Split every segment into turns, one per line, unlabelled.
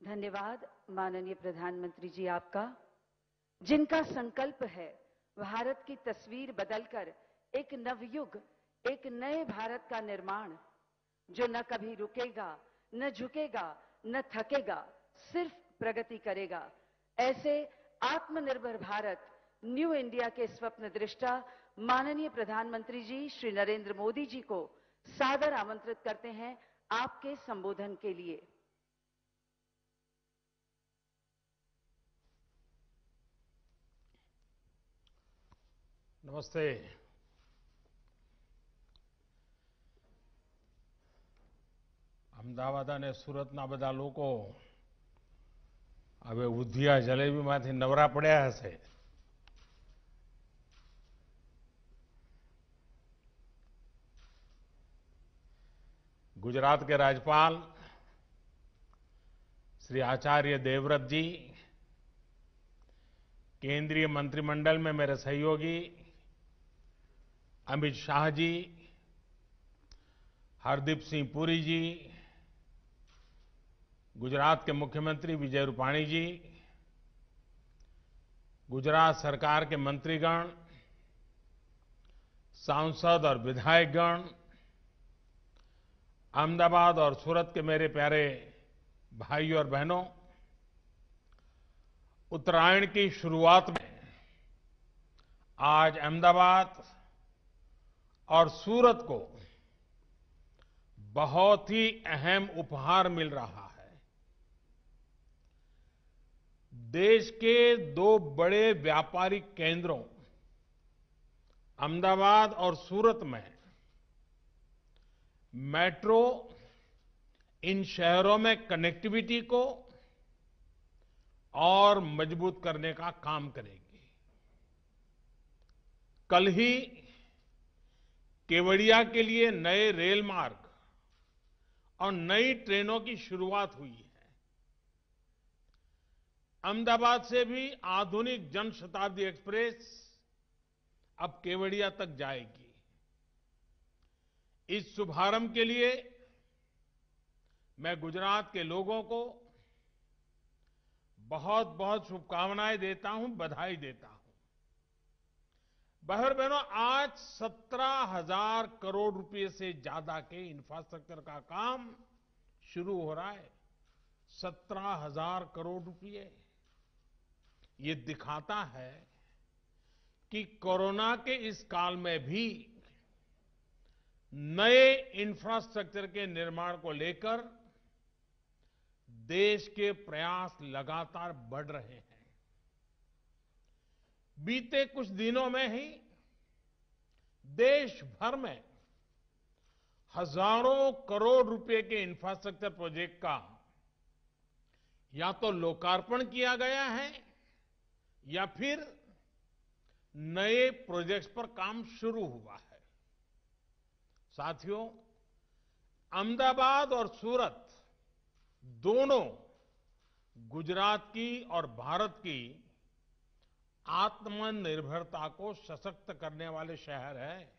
धन्यवाद माननीय प्रधानमंत्री जी आपका, जिनका संकल्प है भारत की तस्वीर बदलकर एक नवयुग, एक नए भारत का निर्माण, जो न कभी रुकेगा, न झुकेगा, न थकेगा, सिर्फ प्रगति करेगा। ऐसे आत्मनिर्भर भारत, न्यू इंडिया के स्वप्न दृष्टा माननीय प्रधानमंत्री जी श्री नरेंद्र मोदी जी को सादर आमंत्रित करते हैं आपके संबोधन के लिए।
નમસ્તે. અમદાવાદ અને સુરતના બધા લોકો હવે ઉધિયા જલેબીમાંથી નવરા પડ્યા હશે. गुजरात के राज्यपाल श्री आचार्य देवव्रत जी, केंद्रीय मंत्रिमंडल में मेरे सहयोगी अमित शाह जी, हरदीप सिंह पुरी जी, गुजरात के मुख्यमंत्री विजय रूपाणी जी, गुजरात सरकार के मंत्रीगण, सांसद और विधायकगण, अहमदाबाद और सूरत के मेरे प्यारे भाइयों और बहनों, उत्तरायण की शुरुआत में आज अहमदाबाद और सूरत को बहुत ही अहम उपहार मिल रहा है। देश के दो बड़े व्यापारिक केंद्रों अहमदाबाद और सूरत में मेट्रो इन शहरों में कनेक्टिविटी को और मजबूत करने का काम करेगी। कल ही केवड़िया के लिए नए रेल मार्ग और नई ट्रेनों की शुरुआत हुई है। अहमदाबाद से भी आधुनिक जनशताब्दी एक्सप्रेस अब केवड़िया तक जाएगी। इस शुभारंभ के लिए मैं गुजरात के लोगों को बहुत बहुत शुभकामनाएं देता हूं, बधाई देता हूं। बहनों, आज 17,000 करोड़ रुपए से ज्यादा के इंफ्रास्ट्रक्चर का काम शुरू हो रहा है। 17,000 करोड़ रुपए। ये दिखाता है कि कोरोना के इस काल में भी नए इंफ्रास्ट्रक्चर के निर्माण को लेकर देश के प्रयास लगातार बढ़ रहे हैं। बीते कुछ दिनों में ही देश भर में हजारों करोड़ रुपए के इंफ्रास्ट्रक्चर प्रोजेक्ट का या तो लोकार्पण किया गया है या फिर नए प्रोजेक्ट्स पर काम शुरू हुआ है। साथियों, अहमदाबाद और सूरत दोनों गुजरात की और भारत की आत्मनिर्भरता को सशक्त करने वाले शहर हैं।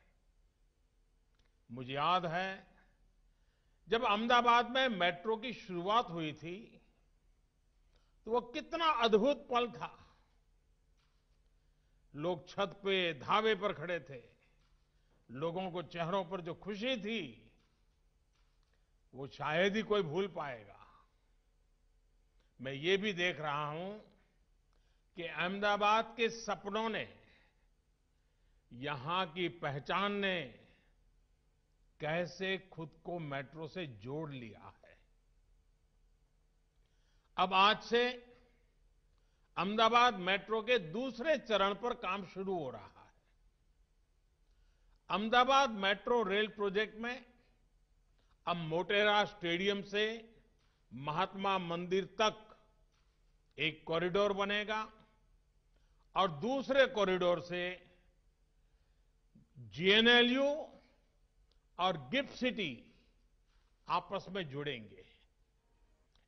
मुझे याद है जब अहमदाबाद में मेट्रो की शुरुआत हुई थी तो वो कितना अद्भुत पल था। लोग छत पे धावे पर खड़े थे। लोगों को चेहरों पर जो खुशी थी वो शायद ही कोई भूल पाएगा। मैं ये भी देख रहा हूं कि अहमदाबाद के सपनों ने, यहां की पहचान ने कैसे खुद को मेट्रो से जोड़ लिया है। अब आज से अहमदाबाद मेट्रो के दूसरे चरण पर काम शुरू हो रहा है। अहमदाबाद मेट्रो रेल प्रोजेक्ट में अब मोटेरा स्टेडियम से महात्मा मंदिर तक एक कॉरिडोर बनेगा और दूसरे कॉरिडोर से जीएनएलयू और गिफ्ट सिटी आपस में जुड़ेंगे।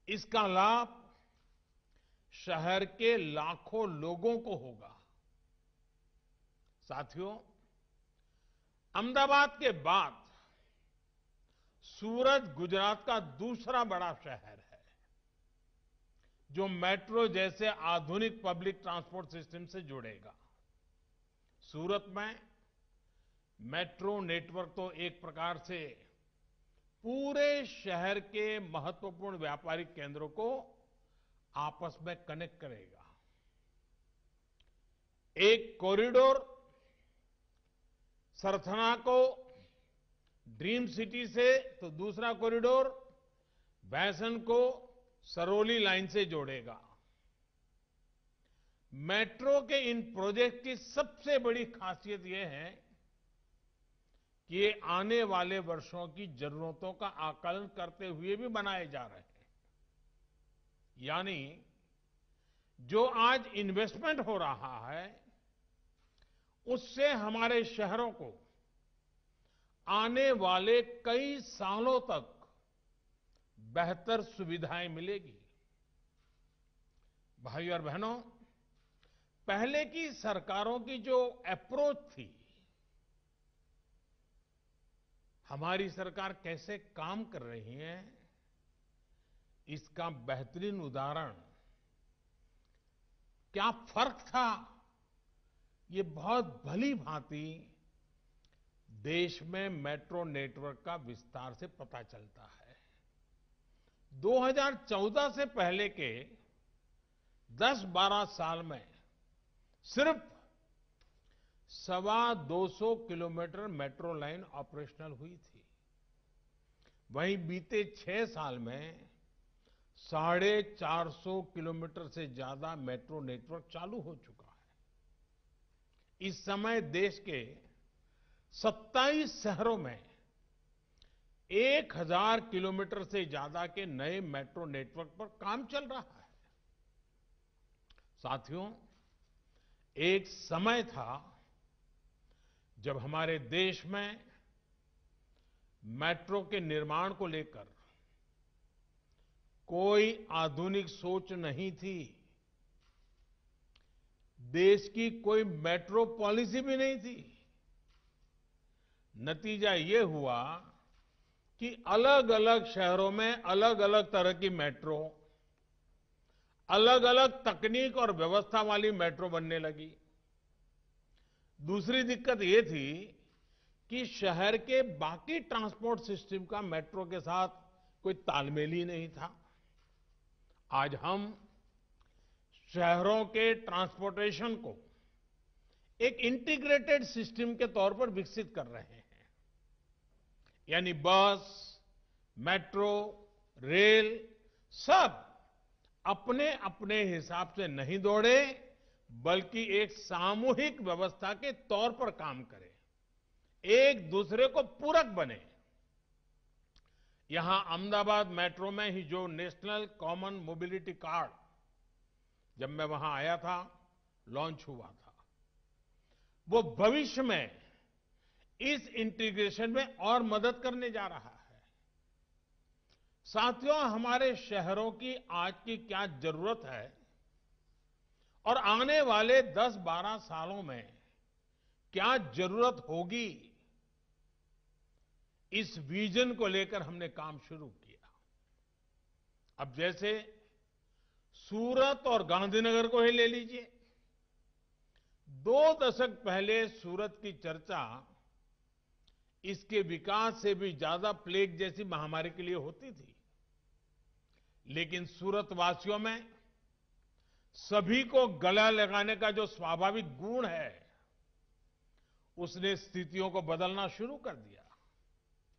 इसका लाभ शहर के लाखों लोगों को होगा। साथियों, अहमदाबाद के बाद सूरत गुजरात का दूसरा बड़ा शहर है। जो मेट्रो जैसे आधुनिक पब्लिक ट्रांसपोर्ट सिस्टम से जुड़ेगा। सूरत में मेट्रो नेटवर्क तो एक प्रकार से पूरे शहर के महत्वपूर्ण व्यापारिक केंद्रों को आपस में कनेक्ट करेगा। एक कॉरिडोर सरथना को ड्रीम सिटी से तो दूसरा कॉरिडोर भैसन को सरौली लाइन से जोड़ेगा। मेट्रो के इन प्रोजेक्ट की सबसे बड़ी खासियत यह है कि ये आने वाले वर्षों की जरूरतों का आकलन करते हुए भी बनाए जा रहे हैं। यानी जो आज इन्वेस्टमेंट हो रहा है उससे हमारे शहरों को आने वाले कई सालों तक बेहतर सुविधाएं मिलेगी। भाइयों और बहनों, पहले की सरकारों की जो अप्रोच थी, हमारी सरकार कैसे काम कर रही है, इसका बेहतरीन उदाहरण क्या फर्क था, ये बहुत भली भांति देश में मेट्रो नेटवर्क का विस्तार से पता चलता है। 2014 से पहले के 10-12 साल में सिर्फ 225 किलोमीटर मेट्रो लाइन ऑपरेशनल हुई थी। वहीं बीते 6 साल में 450 किलोमीटर से ज्यादा मेट्रो नेटवर्क चालू हो चुका है। इस समय देश के 27 शहरों में 1000 किलोमीटर से ज्यादा के नए मेट्रो नेटवर्क पर काम चल रहा है। साथियों, एक समय था जब हमारे देश में मेट्रो के निर्माण को लेकर कोई आधुनिक सोच नहीं थी। देश की कोई मेट्रो पॉलिसी भी नहीं थी। नतीजा ये हुआ कि अलग अलग शहरों में अलग अलग तरह की मेट्रो, अलग अलग तकनीक और व्यवस्था वाली मेट्रो बनने लगी। दूसरी दिक्कत ये थी कि शहर के बाकी ट्रांसपोर्ट सिस्टम का मेट्रो के साथ कोई तालमेल ही नहीं था। आज हम शहरों के ट्रांसपोर्टेशन को एक इंटीग्रेटेड सिस्टम के तौर पर विकसित कर रहे हैं। यानी बस, मेट्रो, रेल सब अपने अपने हिसाब से नहीं दौड़े, बल्कि एक सामूहिक व्यवस्था के तौर पर काम करें, एक दूसरे को पूरक बने। यहां अहमदाबाद मेट्रो में ही जो नेशनल कॉमन मोबिलिटी कार्ड, जब मैं वहां आया था, लॉन्च हुआ था, वो भविष्य में इस इंटीग्रेशन में और मदद करने जा रहा है। साथियों, हमारे शहरों की आज की क्या जरूरत है और आने वाले 10-12 सालों में क्या जरूरत होगी, इस विजन को लेकर हमने काम शुरू किया। अब जैसे सूरत और गांधीनगर को ही ले लीजिए। 2 दशक पहले सूरत की चर्चा इसके विकास से भी ज्यादा प्लेग जैसी महामारी के लिए होती थी। लेकिन सूरत वासियों में सभी को गला लगाने का जो स्वाभाविक गुण है, उसने स्थितियों को बदलना शुरू कर दिया।